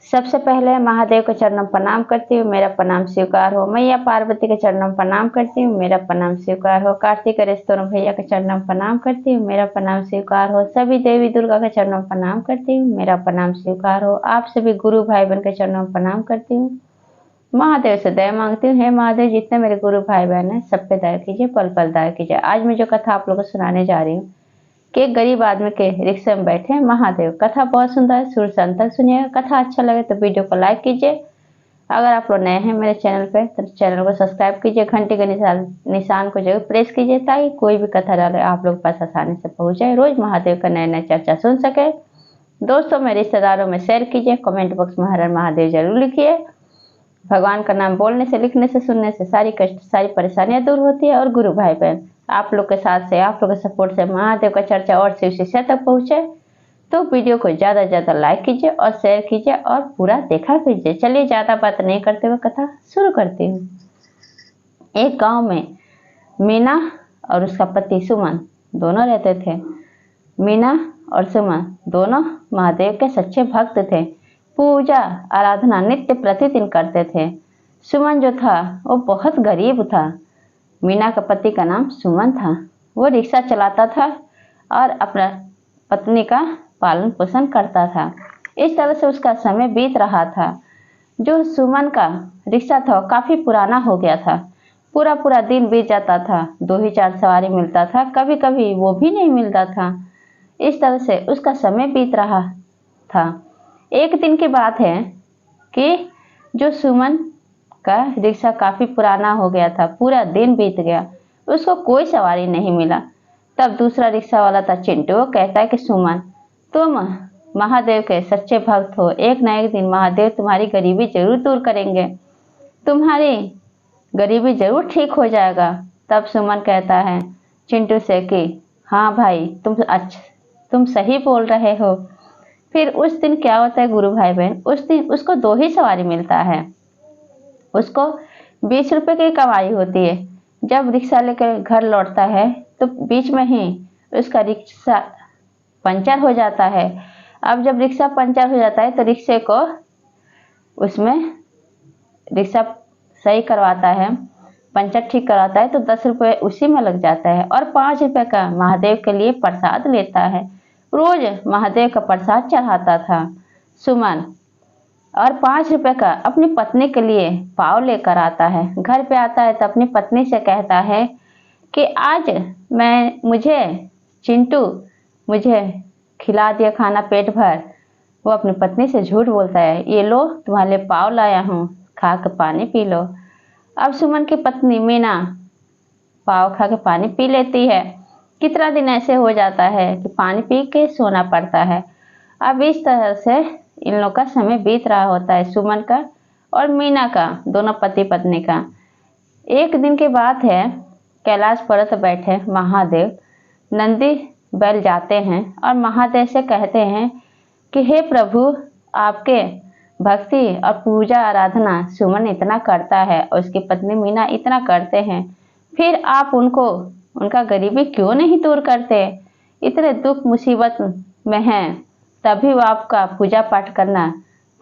सबसे पहले महादेव के चरणों में प्रणाम करती हूँ, मेरा प्रणाम स्वीकार हो। मैया पार्वती के चरणों में प्रणाम करती हूँ, मेरा प्रणाम स्वीकार हो। कार्तिक रेस्तों भैया के चरणों में प्रणाम करती हूँ, मेरा प्रणाम स्वीकार हो। सभी देवी दुर्गा के चरणों में प्रणाम करती हूँ, मेरा प्रणाम स्वीकार हो। आप सभी गुरु भाई बहन के चरणों में प्रणाम करती हूँ। महादेव से दया मांगती हूँ, हे महादेव जितने मेरे गुरु भाई बहन हैं सब पे दया कीजिए, पल पल दया कीजिए। आज मैं जो कथा आप लोगों को सुनाने जा रही हूँ कि एक गरीब आदमी के रिक्शे में बैठे महादेव। कथा बहुत सुंदर है, शुरू से अंत तक सुनिएगा। कथा अच्छा लगे तो वीडियो को लाइक कीजिए। अगर आप लोग नए हैं मेरे चैनल पे तो चैनल को सब्सक्राइब कीजिए, घंटे के निशान को जरूर प्रेस कीजिए ताकि कोई भी कथा डाले आप लोग पास आसानी से पहुंच जाए, रोज महादेव का नए नए चर्चा सुन सके। दोस्तों में रिश्तेदारों में शेयर कीजिए, कमेंट बॉक्स में हर हर महादेव जरूर लिखिए। भगवान का नाम बोलने से, लिखने से, सुनने से सारी कष्ट सारी परेशानियां दूर होती है। और गुरु भाई बहन आप लोग के साथ से, आप लोग के सपोर्ट से महादेव का चर्चा और शिव शिष्य तक पहुंचे तो वीडियो को ज्यादा से ज्यादा लाइक कीजिए और शेयर कीजिए और पूरा देखा कीजिए। चलिए ज्यादा बात नहीं करते हुए कथा शुरू करती हूँ। एक गांव में मीना और उसका पति सुमन दोनों रहते थे। मीना और सुमन दोनों महादेव के सच्चे भक्त थे, पूजा आराधना नित्य प्रतिदिन करते थे। सुमन जो था वो बहुत गरीब था। मीना का पति का नाम सुमन था। वो रिक्शा चलाता था और अपना पत्नी का पालन पोषण करता था। इस तरह से उसका समय बीत रहा था। जो सुमन का रिक्शा था वो काफी पुराना हो गया था। पूरा पूरा दिन बीत जाता था, 2 ही 4 सवारी मिलता था, कभी कभी वो भी नहीं मिलता था। इस तरह से उसका समय बीत रहा था। एक दिन की बात है कि जो सुमन का रिक्शा काफी पुराना हो गया था, पूरा दिन बीत गया, उसको कोई सवारी नहीं मिला। तब दूसरा रिक्शा वाला था चिंटू, वो कहता है कि सुमन तुम महादेव के सच्चे भक्त हो, एक ना एक दिन महादेव तुम्हारी गरीबी जरूर दूर करेंगे, तुम्हारी गरीबी जरूर ठीक हो जाएगा। तब सुमन कहता है चिंटू से कि हाँ भाई तुम सही बोल रहे हो। फिर उस दिन क्या होता है गुरु भाई बहन, उस दिन उसको 2 ही सवारी मिलता है। उसको 20 रुपए की कमाई होती है। जब रिक्शा लेकर घर लौटता है तो बीच में ही उसका रिक्शा पंचर हो जाता है। अब जब रिक्शा पंचर हो जाता है तो रिक्शे को उसमें रिक्शा सही करवाता है, पंचर ठीक करवाता है तो 10 रुपए उसी में लग जाता है और 5 रुपए का महादेव के लिए प्रसाद लेता है। रोज महादेव का प्रसाद चढ़ाता था सुमन और 5 रुपए का अपनी पत्नी के लिए पाव लेकर आता है। घर पे आता है तो अपनी पत्नी से कहता है कि आज मुझे चिंटू मुझे खिला दिया खाना पेट भर। वो अपनी पत्नी से झूठ बोलता है, ये लो तुम्हारे लिए पाव लाया हूँ, खा के पानी पी लो। अब सुमन की पत्नी मीना पाव खा के पानी पी लेती है। कितना दिन ऐसे हो जाता है कि पानी पी के सोना पड़ता है। अब इस तरह से इन लोग का समय बीत रहा होता है, सुमन का और मीना का, दोनों पति पत्नी का। एक दिन की बात है, कैलाश पर्वत बैठे महादेव नंदी बैल जाते हैं और महादेव से कहते हैं कि हे प्रभु, आपके भक्ति और पूजा आराधना सुमन इतना करता है और उसकी पत्नी मीना इतना करते हैं, फिर आप उनको उनका गरीबी क्यों नहीं दूर करते? इतने दुख मुसीबत में हैं तभी वो आपका पूजा पाठ करना,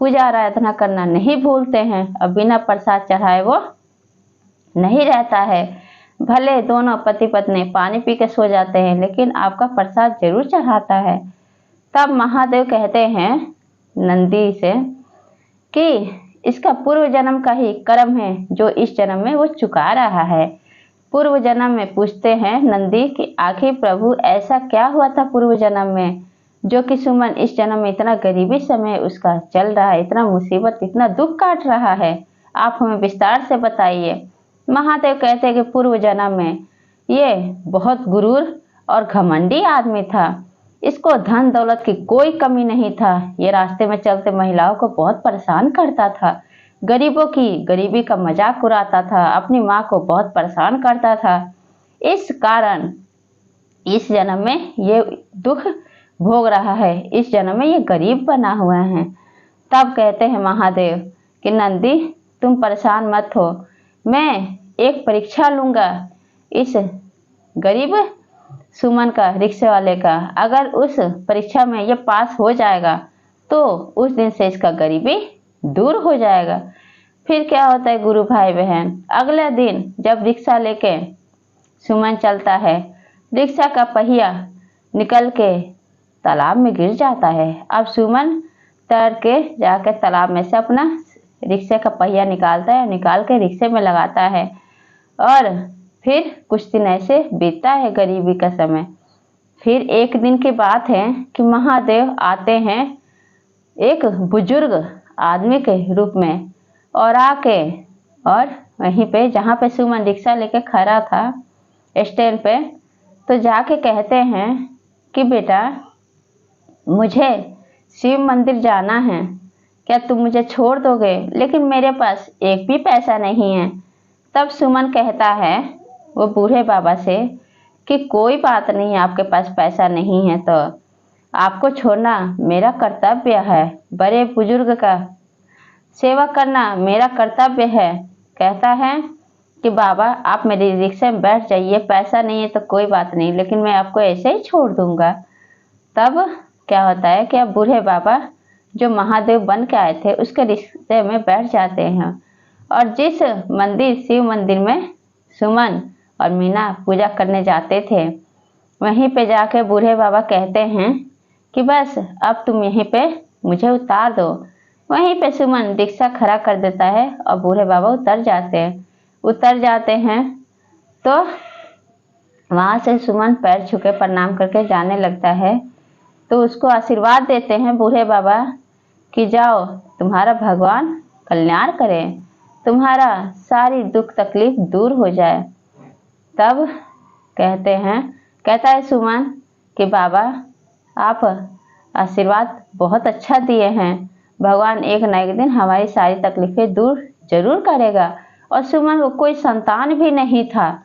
पूजा आराधना करना नहीं भूलते हैं और बिना प्रसाद चढ़ाए वो नहीं रहता है। भले दोनों पति पत्नी पानी पी के सो जाते हैं लेकिन आपका प्रसाद जरूर चढ़ाता है। तब महादेव कहते हैं नंदी से कि इसका पूर्व जन्म का ही कर्म है जो इस जन्म में वो चुका रहा है। पूर्व जन्म में पूछते हैं नंदी कि आखिर प्रभु ऐसा क्या हुआ था पूर्व जन्म में जो कि सुमन इस जन्म में इतना गरीबी समय उसका चल रहा है, इतना मुसीबत इतना दुख काट रहा है, आप हमें विस्तार से बताइए। महादेव कहते हैं कि पूर्व जन्म में ये बहुत गुरूर और घमंडी आदमी था। इसको धन दौलत की कोई कमी नहीं था। ये रास्ते में चलते महिलाओं को बहुत परेशान करता था, गरीबों की गरीबी का मजाक उड़ाता था, अपनी माँ को बहुत परेशान करता था। इस कारण इस जन्म में ये दुख भोग रहा है, इस जन्म में ये गरीब बना हुआ है। तब कहते हैं महादेव कि नंदी तुम परेशान मत हो, मैं एक परीक्षा लूंगा इस गरीब सुमन का, रिक्शे वाले का। अगर उस परीक्षा में ये पास हो जाएगा तो उस दिन से इसका गरीबी दूर हो जाएगा। फिर क्या होता है गुरु भाई बहन, अगले दिन जब रिक्शा लेके सुमन चलता है, रिक्शा का पहिया निकल के तालाब में गिर जाता है। अब सुमन तैर के जाकर तालाब में से अपना रिक्शे का पहिया निकालता है, निकाल के रिक्शे में लगाता है। और फिर कुछ दिन ऐसे बीतता है गरीबी का समय। फिर एक दिन की बात है कि महादेव आते हैं एक बुजुर्ग आदमी के रूप में, और आके और वहीं पे जहाँ पे सुमन रिक्शा लेके खड़ा था स्टैंड पे, तो जाके कहते हैं कि बेटा मुझे शिव मंदिर जाना है, क्या तुम मुझे छोड़ दोगे? लेकिन मेरे पास एक भी पैसा नहीं है। तब सुमन कहता है वो बूढ़े बाबा से कि कोई बात नहीं, आपके पास पैसा नहीं है तो आपको छोड़ना मेरा कर्तव्य है, बड़े बुजुर्ग का सेवा करना मेरा कर्तव्य है। कहता है कि बाबा आप मेरी रिक्शा में बैठ जाइए, पैसा नहीं है तो कोई बात नहीं, लेकिन मैं आपको ऐसे ही छोड़ दूंगा। तब क्या होता है कि अब बूढ़े बाबा जो महादेव बन के आए थे उसके रिक्शे में बैठ जाते हैं, और जिस मंदिर शिव मंदिर में सुमन और मीना पूजा करने जाते थे, वहीं पे जाके बूढ़े बाबा कहते हैं कि बस अब तुम यहीं पे मुझे उतार दो। वहीं पे सुमन रिक्शा खड़ा कर देता है और बूढ़े बाबा उतर जाते हैं। तो वहाँ से सुमन पैर छू के प्रणाम करके जाने लगता है। तो उसको आशीर्वाद देते हैं बूढ़े बाबा कि जाओ, तुम्हारा भगवान कल्याण करे, तुम्हारा सारी दुख तकलीफ दूर हो जाए। तब कहता है सुमन कि बाबा आप आशीर्वाद बहुत अच्छा दिए हैं, भगवान एक न एक दिन हमारी सारी तकलीफें दूर जरूर करेगा। और सुमन को कोई संतान भी नहीं था,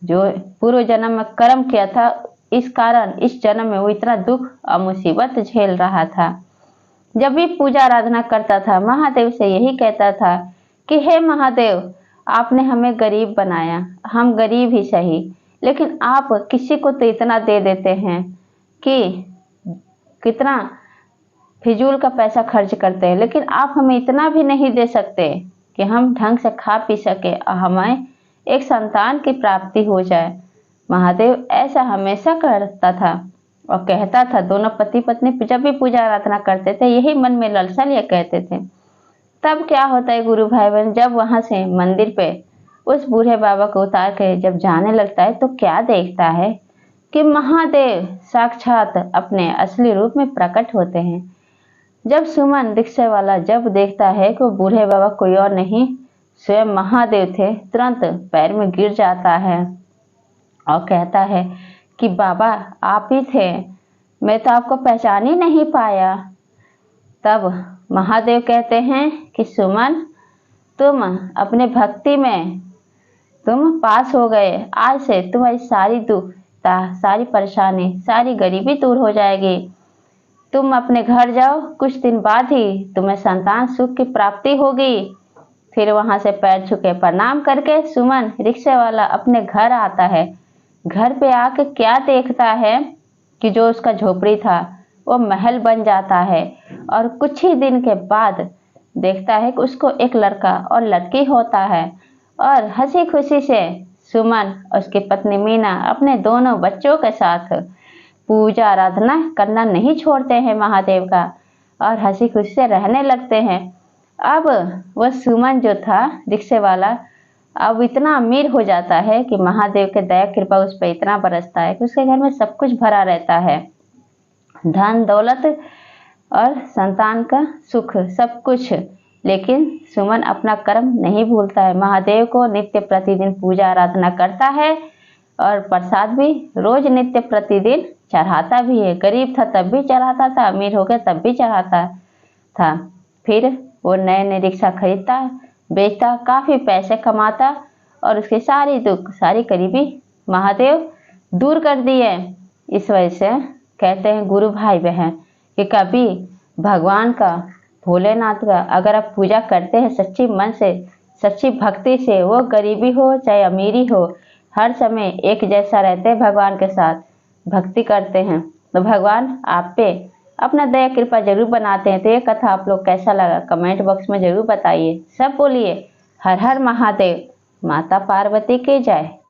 जो पूर्व जन्म में कर्म किया था, इस कारण इस जन्म में वो इतना दुख और मुसीबत झेल रहा था। जब भी पूजा आराधना करता था महादेव से यही कहता था कि हे महादेव, आपने हमें गरीब बनाया, हम गरीब ही सही, लेकिन आप किसी को तो इतना दे देते हैं कि कितना फिजूल का पैसा खर्च करते हैं, लेकिन आप हमें इतना भी नहीं दे सकते कि हम ढंग से खा पी सके और हमें एक संतान की प्राप्ति हो जाए। महादेव ऐसा हमेशा करता था और कहता था, दोनों पति पत्नी जब भी पूजा आराधना करते थे यही मन में लालसा लिए कहते थे। तब क्या होता है गुरु भाई बहन, जब वहां से मंदिर पे उस बूढ़े बाबा को उतार के जब जाने लगता है तो क्या देखता है कि महादेव साक्षात अपने असली रूप में प्रकट होते हैं। जब सुमन रिक्शे वाला जब देखता है कि वो बूढ़े बाबा कोई और नहीं स्वयं महादेव थे, तुरंत पैर में गिर जाता है और कहता है कि बाबा आप ही थे, मैं तो आपको पहचान ही नहीं पाया। तब महादेव कहते हैं कि सुमन तुम अपने भक्ति में तुम पास हो गए, आज से तुम्हारी सारी दुख सारी परेशानी सारी गरीबी दूर हो जाएगी। तुम अपने घर जाओ, कुछ दिन बाद ही तुम्हें संतान सुख की प्राप्ति होगी। फिर वहां से पैर छू के प्रणाम करके सुमन रिक्शे वाला अपने घर आता है। घर पे आके क्या देखता है कि जो उसका झोपड़ी था वो महल बन जाता है, और कुछ ही दिन के बाद देखता है कि उसको एक लड़का और लड़की होता है, और हंसी खुशी से सुमन और उसकी पत्नी मीना अपने दोनों बच्चों के साथ पूजा आराधना करना नहीं छोड़ते हैं महादेव का, और हंसी खुशी से रहने लगते हैं। अब वह सुमन जो था रिक्शे वाला अब इतना अमीर हो जाता है कि महादेव के दया कृपा उस पर इतना बरसता है कि उसके घर में सब कुछ भरा रहता है, धन दौलत और संतान का सुख सब कुछ। लेकिन सुमन अपना कर्म नहीं भूलता है, महादेव को नित्य प्रतिदिन पूजा आराधना करता है और प्रसाद भी रोज नित्य प्रतिदिन चढ़ाता भी है। गरीब था तब भी चढ़ाता था, अमीर हो गया तब भी चढ़ाता था। फिर वो नए नए रिक्शा खरीदता, बेचता, काफी पैसे कमाता, और उसकी सारी दुख सारी गरीबी महादेव दूर कर दिए। इस वजह से कहते हैं गुरु भाई बहन कि कभी भगवान का, भोलेनाथ का अगर आप पूजा करते हैं सच्ची मन से, सच्ची भक्ति से, वो गरीबी हो चाहे अमीरी हो, हर समय एक जैसा रहते हैं भगवान के साथ, भक्ति करते हैं तो भगवान आप पे अपना दया कृपा जरूर बनाते हैं। तो ये कथा आप लोग कैसा लगा कमेंट बॉक्स में जरूर बताइए। सब बोलिए हर हर महादेव, माता पार्वती की जय।